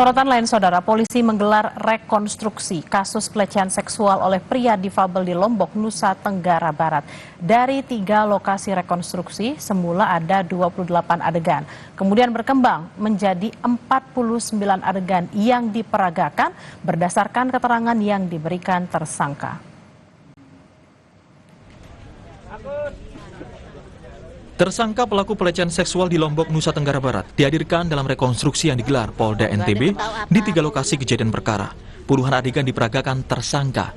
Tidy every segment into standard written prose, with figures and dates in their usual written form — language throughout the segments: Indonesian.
Sorotan lain, saudara, polisi menggelar rekonstruksi kasus pelecehan seksual oleh pria difabel di Lombok, Nusa Tenggara Barat. Dari 3 lokasi rekonstruksi, semula ada 28 adegan. Kemudian berkembang menjadi 49 adegan yang diperagakan berdasarkan keterangan yang diberikan tersangka. Tersangka pelaku pelecehan seksual di Lombok, Nusa Tenggara Barat dihadirkan dalam rekonstruksi yang digelar Polda NTB di 3 lokasi kejadian perkara. Puluhan adegan diperagakan tersangka.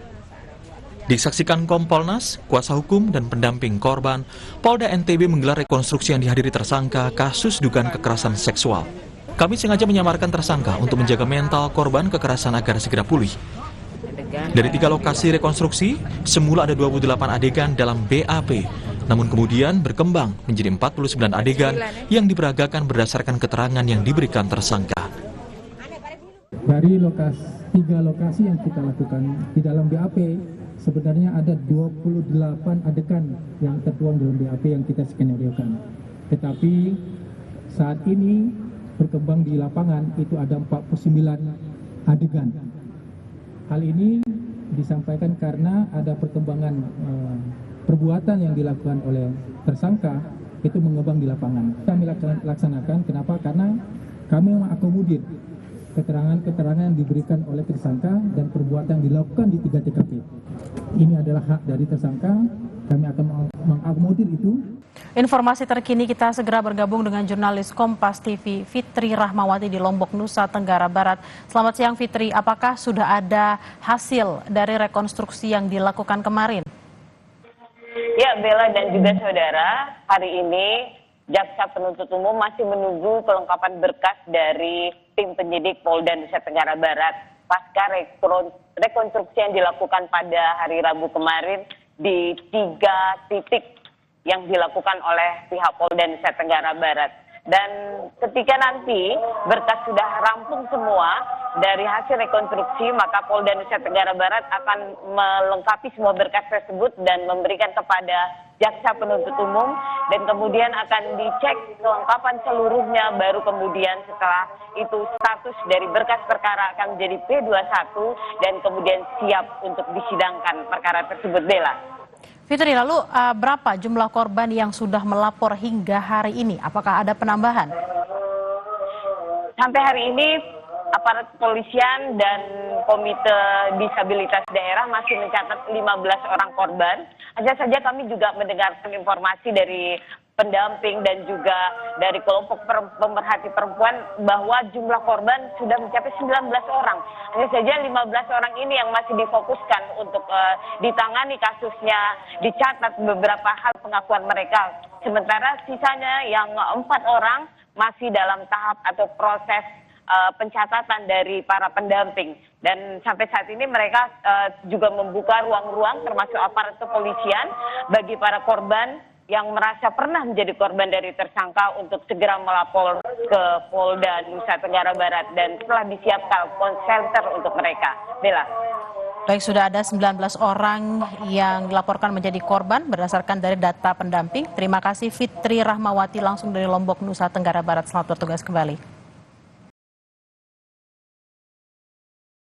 Disaksikan Kompolnas, kuasa hukum, dan pendamping korban, Polda NTB menggelar rekonstruksi yang dihadiri tersangka kasus dugaan kekerasan seksual. Kami sengaja menyamarkan tersangka untuk menjaga mental korban kekerasan agar segera pulih. Dari 3 lokasi rekonstruksi, semula ada 28 adegan dalam BAP. Namun kemudian berkembang menjadi 49 adegan yang diperagakan berdasarkan keterangan yang diberikan tersangka. Dari 3 lokasi yang kita lakukan di dalam BAP, sebenarnya ada 28 adegan yang tertuang dalam BAP yang kita skenariokan. Tetapi saat ini berkembang di lapangan itu ada 49 adegan. Hal ini disampaikan karena ada perkembangan perbuatan yang dilakukan oleh tersangka itu mengembang di lapangan. Kami laksanakan, kenapa? Karena kami mengakomodir keterangan-keterangan yang diberikan oleh tersangka dan perbuatan yang dilakukan di 3 TKP. Ini adalah hak dari tersangka, kami akan mengakomodir itu. Informasi terkini kita segera bergabung dengan jurnalis Kompas TV Fitri Rahmawati di Lombok, Nusa Tenggara Barat. Selamat siang Fitri, apakah sudah ada hasil dari rekonstruksi yang dilakukan kemarin? Ya, Bella dan juga saudara, hari ini Jaksa Penuntut Umum masih menunggu kelengkapan berkas dari tim penyidik Polda Nusa Tenggara Barat pasca rekonstruksi yang dilakukan pada hari Rabu kemarin di 3 titik yang dilakukan oleh pihak Polda Nusa Tenggara Barat. Dan ketika nanti berkas sudah rampung semua dari hasil rekonstruksi, maka Polda Nusa Tenggara Barat akan melengkapi semua berkas tersebut dan memberikan kepada Jaksa Penuntut Umum, dan kemudian akan dicek kelengkapan seluruhnya, baru kemudian setelah itu status dari berkas perkara akan menjadi P21 dan kemudian siap untuk disidangkan perkara tersebut, Bella. Fitri, lalu berapa jumlah korban yang sudah melapor hingga hari ini? Apakah ada penambahan? Sampai hari ini aparat kepolisian dan Komite Disabilitas Daerah masih mencatat 15 orang korban. Hanya saja kami juga mendengarkan informasi dari pendamping dan juga dari kelompok pemerhati perempuan bahwa jumlah korban sudah mencapai 19 orang. Hanya saja 15 orang ini yang masih difokuskan untuk ditangani kasusnya, dicatat beberapa hal pengakuan mereka. Sementara sisanya yang 4 orang masih dalam tahap atau proses pencatatan dari para pendamping. Dan sampai saat ini mereka juga membuka ruang-ruang termasuk aparat kepolisian bagi para korban yang merasa pernah menjadi korban dari tersangka untuk segera melapor ke Polda Nusa Tenggara Barat dan telah disiapkan call center untuk mereka. Bella. Baik, sudah ada 19 orang yang dilaporkan menjadi korban berdasarkan dari data pendamping. Terima kasih Fitri Rahmawati langsung dari Lombok, Nusa Tenggara Barat. Selamat bertugas kembali.